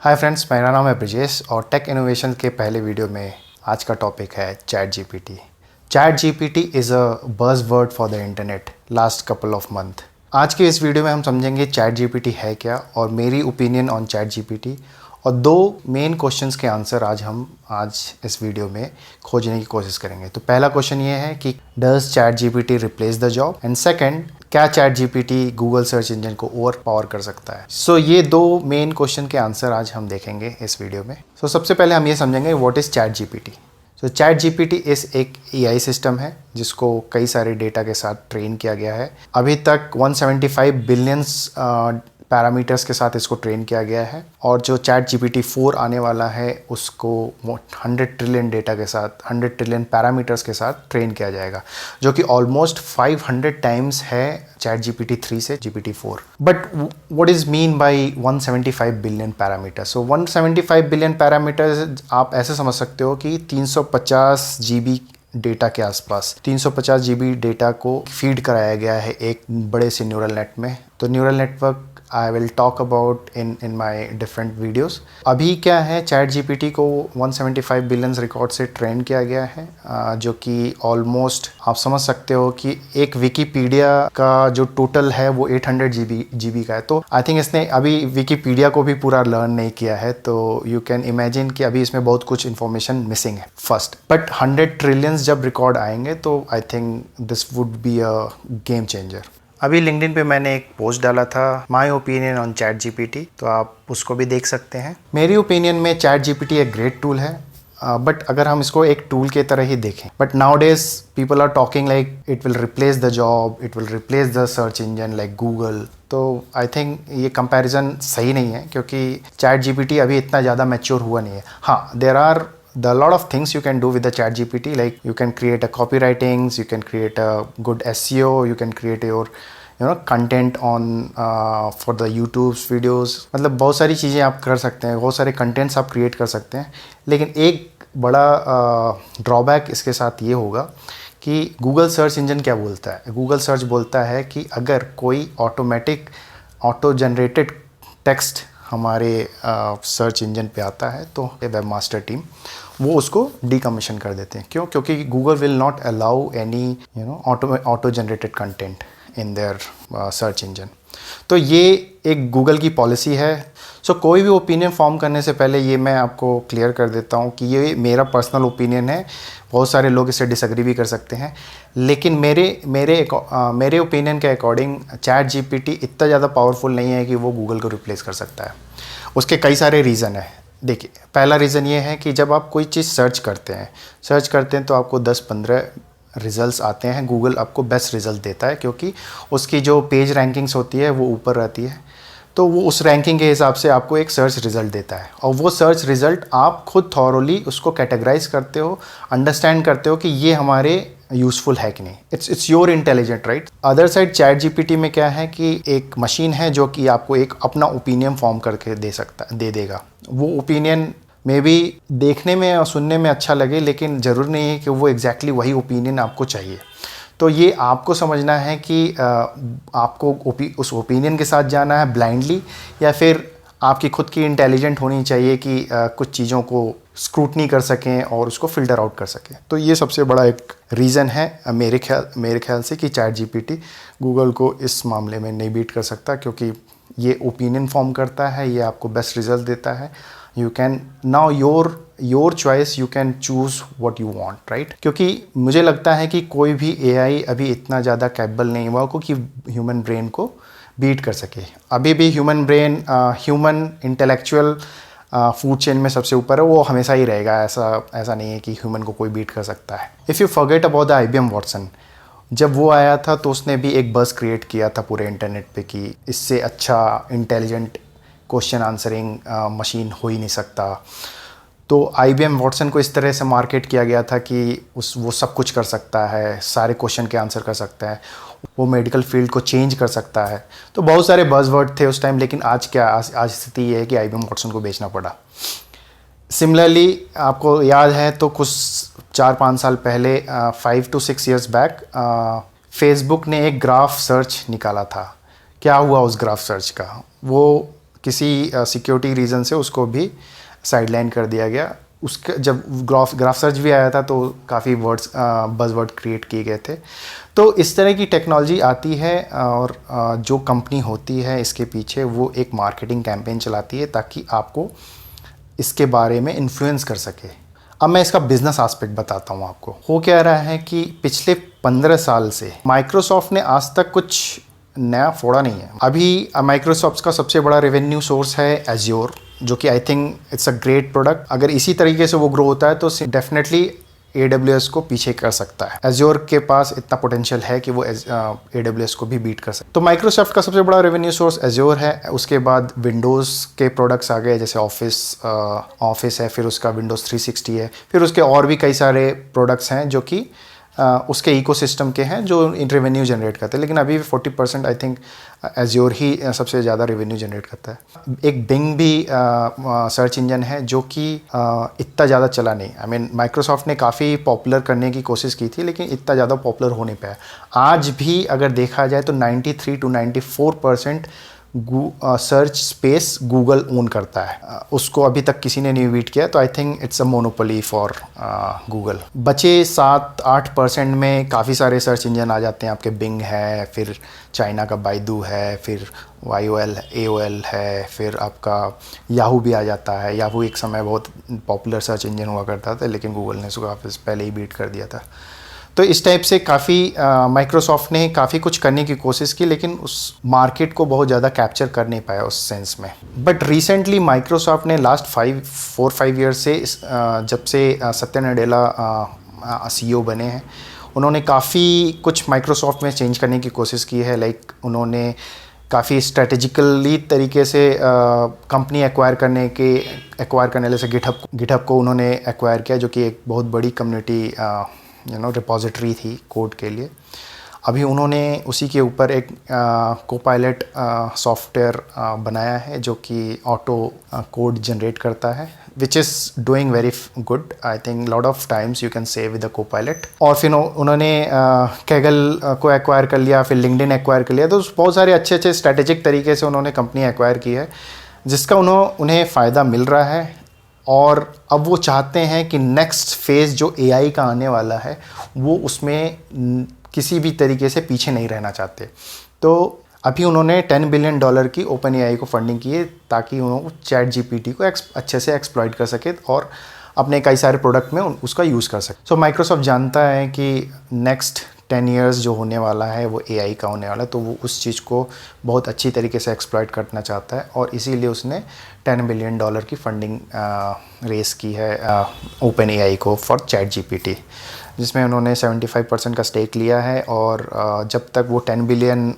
Hi friends, मेरा नाम है ब्रिजेश और टेक इनोवेशन के पहले वीडियो में आज का टॉपिक है chat GPT. Chat GPT is a buzz word for the internet last couple of month. आज के इस वीडियो में हम समझेंगे चैट जीपीटी है क्या और मेरी ओपिनियन ऑन चैट जीपीटी, और दो मेन क्वेश्चंस के आंसर आज इस वीडियो में खोजने की कोशिश करेंगे। तो पहला क्वेश्चन ये है कि does ChatGPT replace the job, and second, क्या ChatGPT Google search engine को ओवर पावर कर सकता है। सो ये दो मेन क्वेश्चन के आंसर आज हम देखेंगे इस वीडियो में। सबसे पहले हम ये समझेंगे what is chat GPT. Chat GPT इस एक एआई सिस्टम है जिसको कई सारे डेटा के साथ ट्रेन किया गया है। अभी तक 175 बिलियंस पैरामीटर्स के साथ इसको ट्रेन किया गया है, और जो चैट जीपीटी 4 आने वाला है उसको 100 ट्रिलियन डेटा के साथ, 100 ट्रिलियन पैरामीटर्स के साथ ट्रेन किया जाएगा, जो कि ऑलमोस्ट 500 टाइम्स है चैट जीपीटी 3 से GPT 4। But what is mean by 175 billion parameters? 175 billion parameters आप ऐसे समझ सकते हो कि 350 जीबी डेटा के आसपास 350 जीबी डेटा को फीड कराया गया है एक बड़े से न्यूरल नेट में। तो neural network I will talk about in my different videos. अभी क्या है, चैट जीपीटी को 175 बिलियंस रिकॉर्ड से ट्रेन किया गया है, जो कि ऑलमोस्ट आप समझ सकते हो कि एक विकीपीडिया का जो टोटल है वो 800 जीबी का है। तो आई थिंक इसने अभी विकीपीडिया को भी पूरा लर्न नहीं किया है, तो यू कैन इमेजिन कि अभी इसमें बहुत कुछ इन्फॉर्मेशन मिसिंग है फर्स्ट। बट 100 ट्रिलियंस जब रिकॉर्ड आएंगे तो I think this would be a game changer. अभी लिंक्डइन पे मैंने एक पोस्ट डाला था, my opinion on chat GPT, तो आप उसको भी देख सकते हैं। मेरी ओपिनियन में चैट जीपीटी एक ग्रेट टूल है, बट अगर हम इसको एक टूल के तरह ही देखें, but nowadays people are talking like it will replace the job, it will replace the search engine like Google. तो आई थिंक ये कंपैरिजन सही नहीं है, क्योंकि चैट जीपीटी अभी इतना ज़्यादा मैच्योर हुआ नहीं है। हाँ, there are the lot of things you can do with the chat gpt, like you can create a copywritings, you can create a good seo, you can create your content on for the YouTube's videos। मतलब बहुत सारी चीज़ें आप कर सकते हैं, बहुत सारे कंटेंट्स आप क्रिएट कर सकते हैं। लेकिन एक बड़ा ड्रॉबैक इसके साथ ये होगा कि गूगल सर्च इंजन क्या बोलता है। गूगल सर्च बोलता है कि अगर कोई ऑटोमेटिक ऑटो जनरेटेड टेक्स्ट हमारे सर्च इंजन पे आता है तो वेब मास्टर टीम वो उसको डीकमीशन कर देते हैं। क्यों? क्योंकि Google will not allow any auto generated content in their search engine. तो ये एक गूगल की पॉलिसी है। कोई भी ओपिनियन फॉर्म करने से पहले ये मैं आपको क्लियर कर देता हूँ कि ये मेरा पर्सनल ओपिनियन है। बहुत सारे लोग इससे डिसएग्री भी कर सकते हैं, लेकिन मेरे ओपिनियन के अकॉर्डिंग चैट जीपीटी इतना ज़्यादा पावरफुल नहीं है कि वो गूगल को रिप्लेस कर सकता है। उसके कई सारे रीज़न है। देखिए, पहला रीज़न ये है कि जब आप कोई चीज़ सर्च करते हैं तो आपको 10-15 रिज़ल्ट्स आते हैं। गूगल आपको बेस्ट रिज़ल्ट देता है क्योंकि उसकी जो पेज रैंकिंग्स होती है वो ऊपर रहती है, तो वो उस रैंकिंग के हिसाब से आपको एक सर्च रिज़ल्ट देता है, और वो सर्च रिज़ल्ट आप खुद थॉरोली उसको कैटेगराइज करते हो, अंडरस्टैंड करते हो कि ये हमारे यूज़फुल है कि नहीं। It's your intelligent, right. Other side chat GPT में क्या है कि एक मशीन है जो कि आपको एक अपना ओपिनियन फॉर्म करके दे देगा। वो ओपिनियन मे बी देखने में और सुनने में अच्छा लगे, लेकिन ज़रूर नहीं है कि वो एग्जैक्टली वही ओपिनियन आपको चाहिए। तो ये आपको समझना है कि आपको उस ओपिनियन के साथ जाना है ब्लाइंडली, या फिर आपकी खुद की इंटेलिजेंट होनी चाहिए कि कुछ चीज़ों को स्क्रूटनी कर सकें और उसको फ़िल्टर आउट कर सकें। तो ये सबसे बड़ा एक रीज़न है मेरे ख्याल से कि चैट जीपीटी गूगल को इस मामले में नहीं बीट कर सकता, क्योंकि ये ओपिनियन फॉर्म करता है, ये आपको बेस्ट रिजल्ट देता है। You can now your choice, you can choose what you want, right. क्योंकि मुझे लगता है कि कोई भी एआई अभी इतना ज़्यादा कैपेबल नहीं हुआ कि ह्यूमन ब्रेन को बीट कर सके। अभी भी human brain human intellectual food chain में सबसे ऊपर है, वो हमेशा ही रहेगा। ऐसा नहीं है कि ह्यूमन को कोई बीट कर सकता है। If you forget about the IBM Watson, जब वो आया था तो उसने भी एक बज़ क्रिएट किया था पूरे इंटरनेट पे कि इससे अच्छा इंटेलिजेंट क्वेश्चन आंसरिंग मशीन हो ही नहीं सकता। तो IBM वॉटसन को इस तरह से मार्केट किया गया था कि वो सब कुछ कर सकता है, सारे क्वेश्चन के आंसर कर सकता है, वो मेडिकल फील्ड को चेंज कर सकता है। तो बहुत सारे बज़वर्ड थे उस टाइम, लेकिन आज स्थिति ये है कि IBM वॉटसन को बेचना पड़ा। सिमिलरली आपको याद है तो कुछ 4-5 साल पहले 5 to 6 years बैक फेसबुक ने एक ग्राफ सर्च निकाला था। क्या हुआ उस ग्राफ सर्च का? वो किसी सिक्योरिटी रीज़न से उसको भी साइडलाइन कर दिया गया। उसके जब ग्राफ सर्च भी आया था तो काफ़ी वर्ड्स बज़वर्ड क्रिएट किए गए थे। तो इस तरह की टेक्नोलॉजी आती है और जो कंपनी होती है इसके पीछे वो एक मार्केटिंग कैंपेन चलाती है ताकि आपको इसके बारे में इन्फ्लुएंस कर सके। अब मैं इसका बिजनेस एस्पेक्ट बताता हूँ आपको। हो क्या रहा है कि पिछले 15 साल से माइक्रोसॉफ्ट ने आज तक कुछ नया फोड़ा नहीं है। अभी माइक्रोसॉफ्ट का सबसे बड़ा रेवेन्यू सोर्स है एज्योर, जो कि I think it's a great product. अगर इसी तरीके से वो ग्रो होता है तो डेफिनेटली AWS को पीछे कर सकता है। एज्योर के पास इतना पोटेंशियल है कि वो AWS को भी बीट कर सकता है। तो माइक्रोसॉफ्ट का सबसे बड़ा रेवेन्यू सोर्स एज्योर है। उसके बाद विंडोज़ के प्रोडक्ट्स आ गए, जैसे ऑफिस है, फिर उसका विंडोज़ 360 है, फिर उसके और भी कई सारे प्रोडक्ट्स हैं जो कि उसके इकोसिस्टम के हैं जो रेवेन्यू जनरेट करते हैं। लेकिन अभी 40% आई थिंक एज्योर ही सबसे ज़्यादा रेवेन्यू जनरेट करता है। एक बिंग भी सर्च इंजन है जो कि इतना ज़्यादा चला नहीं। आई मीन माइक्रोसॉफ्ट ने काफ़ी पॉपुलर करने की कोशिश की थी लेकिन इतना ज़्यादा पॉपुलर हो नहीं पाया। आज भी अगर देखा जाए तो 93 to 94% search space Google own करता है। उसको अभी तक किसी ने नहीं बीट किया, तो I think it's a monopoly for Google. बचे 7-8% में काफ़ी सारे सर्च इंजन आ जाते हैं आपके। बिंग है, फिर चाइना का बाइडू है, फिर YOL AOL है, फिर आपका याहू भी आ जाता है। याहू एक समय बहुत पॉपुलर सर्च इंजन हुआ करता था लेकिन गूगल ने उसको काफ़ी पहले ही बीट कर दिया था। तो इस टाइप से काफ़ी माइक्रोसॉफ्ट ने काफ़ी कुछ करने की कोशिश की लेकिन उस मार्केट को बहुत ज़्यादा कैप्चर कर नहीं पाया उस सेंस में। बट रिसेंटली माइक्रोसॉफ्ट ने लास्ट 4-5 ईयर से जब से सत्या नडेला CEO बने हैं, उन्होंने काफ़ी कुछ माइक्रोसॉफ्ट में चेंज करने की कोशिश की है। लाइक उन्होंने काफ़ी स्ट्रेटेजिकली तरीके से कंपनी एक्वायर करने जैसे गिटहब को उन्होंने एक्वायर किया, जो कि एक बहुत बड़ी कम्युनिटी रिपोजिटरी थी कोड के लिए। अभी उन्होंने उसी के ऊपर एक कोपायलट सॉफ्टवेयर बनाया है जो कि ऑटो कोड जनरेट करता है, which is doing very good. I think lot of times you can save with the Copilot. और फिर उन्होंने कैगल को एक्वायर कर लिया, फिर लिंक्डइन एक्वायर कर लिया। तो बहुत सारे अच्छे स्ट्रैटेजिक तरीके से उन्होंने कंपनी एक्वायर की है जिसका उन्हें फ़ायदा मिल रहा है। और अब वो चाहते हैं कि नेक्स्ट फेज़ जो AI का आने वाला है वो उसमें किसी भी तरीके से पीछे नहीं रहना चाहते। तो अभी उन्होंने $10 बिलियन की OpenAI को फंडिंग की है ताकि वो ChatGPT को अच्छे से एक्सप्लॉइट कर सके और अपने कई सारे प्रोडक्ट में उसका यूज़ कर सके। सो माइक्रोसॉफ्ट जानता है कि नेक्स्ट 10 इयर्स जो होने वाला है वो AI का होने वाला है, तो वो उस चीज़ को बहुत अच्छी तरीके से एक्सप्लॉइट करना चाहता है और इसीलिए उसने $10 बिलियन की फंडिंग रेस की है OpenAI को फॉर ChatGPT, जिसमें उन्होंने 75% का स्टेक लिया है। और जब तक वो 10 बिलियन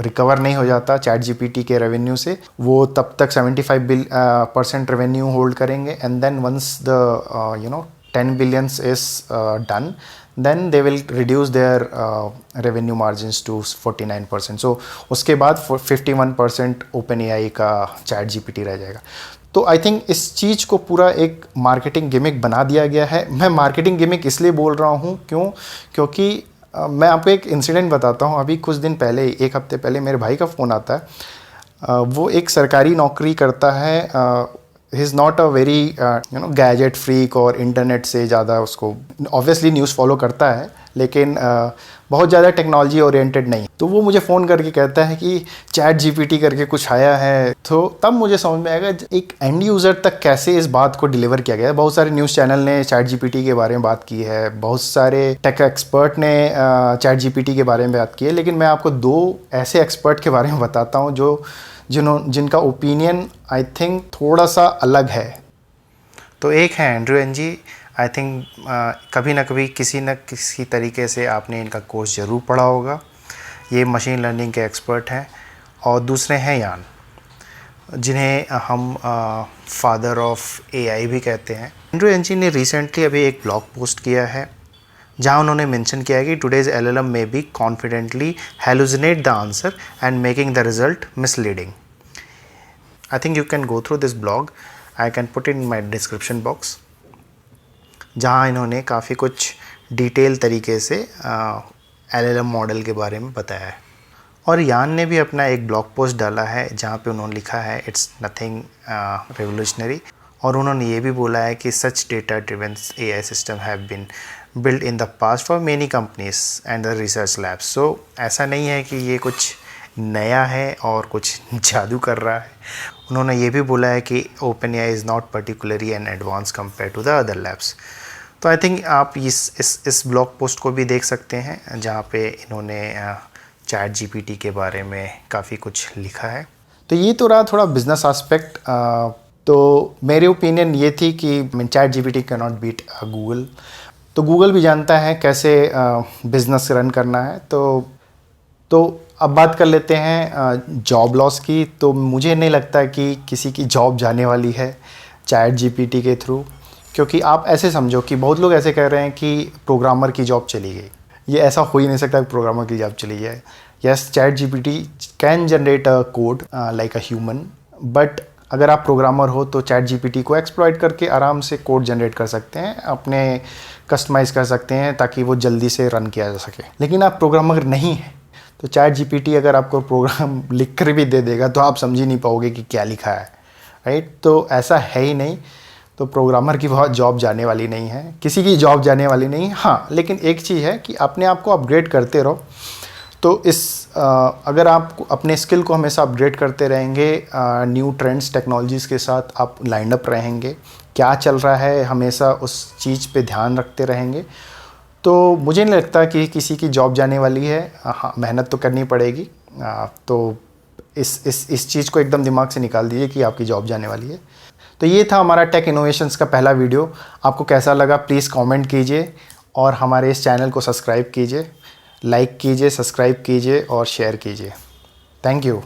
रिकवर नहीं हो जाता ChatGPT के रेवेन्यू से, वो तब तक 75% रेवेन्यू होल्ड करेंगे। And then once the 10 billions is done, then they will reduce their revenue margins to 49%. So उसके बाद 51% OpenAI का ChatGPT रह जाएगा। तो आई थिंक इस चीज़ को पूरा एक मार्केटिंग गिमिक बना दिया गया है। मैं मार्केटिंग गिमिक इसलिए बोल रहा हूँ क्योंकि मैं आपको एक इंसिडेंट बताता हूँ। अभी कुछ दिन पहले, एक हफ्ते पहले मेरे भाई का फ़ोन आता है। वो एक सरकारी नौकरी करता है। He is not a very gadget freak और इंटरनेट से ज़्यादा, उसको ऑब्वियसली न्यूज़ फॉलो करता है लेकिन बहुत ज़्यादा टेक्नोलॉजी ओरिएंटेड नहीं। तो वो मुझे फ़ोन करके कहता है कि ChatGPT करके कुछ आया है। तो तब मुझे समझ में आएगा एक एंड यूज़र तक कैसे इस बात को डिलीवर किया गया है। बहुत सारे न्यूज़ चैनल ने ChatGPT के बारे में बात की है, बहुत सारे टेक एक्सपर्ट ने ChatGPT के बारे में बात की है, लेकिन मैं आपको 2 ऐसे एक्सपर्ट के बारे में बताता हूँ जिनका ओपिनियन आई थिंक थोड़ा सा अलग है। तो एक है एंड्रयू एनजी। आई थिंक कभी ना कभी किसी न किसी तरीके से आपने इनका कोर्स ज़रूर पढ़ा होगा। ये मशीन लर्निंग के एक्सपर्ट हैं। और दूसरे हैं यान, जिन्हें हम फादर ऑफ AI भी कहते हैं। एंड्रयू एनजी ने रिसेंटली अभी एक ब्लॉग पोस्ट किया है जहाँ उन्होंने मेंशन किया है कि today's LLM may be confidently hallucinate the answer and making the result misleading. I think you can go through this blog, I can put in my description box, जहाँ इन्होंने काफ़ी कुछ डिटेल तरीके से LLM मॉडल के बारे में बताया है। और यान ने भी अपना एक ब्लॉग पोस्ट डाला है जहाँ पे उन्होंने लिखा है इट्स नथिंग रेवोल्यूशनरी, और उन्होंने ये भी बोला है कि such data driven AI system have been build in the past for many companies and the research labs. So ऐसा नहीं है कि ये कुछ नया है और कुछ जादू कर रहा है। उन्होंने ये भी बोला है कि OpenAI is not particularly an advance compare to the other labs. तो आई थिंक आप इस ब्लॉग पोस्ट को भी देख सकते हैं जहाँ पे इन्होंने ChatGPT के बारे में काफ़ी कुछ लिखा है। तो ये तो रहा थोड़ा बिजनेस एस्पेक्ट। तो मेरी ओपिनियन ये थी कि ChatGPT can not beat Google. तो गूगल भी जानता है कैसे बिज़नेस रन करना है। तो अब बात कर लेते हैं जॉब लॉस की। तो मुझे नहीं लगता कि किसी की जॉब जाने वाली है ChatGPT के थ्रू, क्योंकि आप ऐसे समझो कि बहुत लोग ऐसे कह रहे हैं कि प्रोग्रामर की जॉब चली गई। ये ऐसा हो ही नहीं सकता कि प्रोग्रामर की जॉब चली जाए। Yes, ChatGPT can generate a code like a human, but अगर आप प्रोग्रामर हो तो ChatGPT को एक्सप्लॉइट करके आराम से कोड जनरेट कर सकते हैं, अपने कस्टमाइज़ कर सकते हैं ताकि वो जल्दी से रन किया जा सके। लेकिन आप प्रोग्रामर नहीं हैं तो ChatGPT अगर आपको प्रोग्राम लिख कर भी दे देगा तो आप समझ ही नहीं पाओगे कि क्या लिखा है, राइट। तो ऐसा है ही नहीं। तो प्रोग्रामर की बहुत जॉब जाने वाली नहीं है, किसी की जॉब जाने वाली नहीं है। हाँ, लेकिन एक चीज़ है कि अपने आप को अपग्रेड करते रहो। तो अगर आप अपने स्किल को हमेशा अपग्रेड करते रहेंगे, न्यू ट्रेंड्स टेक्नोलॉजीज़ के साथ आप लाइन अप रहेंगे, क्या चल रहा है हमेशा उस चीज़ पे ध्यान रखते रहेंगे, तो मुझे नहीं लगता कि किसी की जॉब जाने वाली है। हाँ, मेहनत तो करनी पड़ेगी। तो इस चीज़ को एकदम दिमाग से निकाल दीजिए कि आपकी जॉब जाने वाली है। तो ये था हमारा टेक इनोवेशंस का पहला वीडियो। आपको कैसा लगा प्लीज़ कमेंट कीजिए और हमारे इस चैनल को सब्सक्राइब कीजिए, लाइक कीजिए, सब्सक्राइब कीजिए और शेयर कीजिए। Thank you.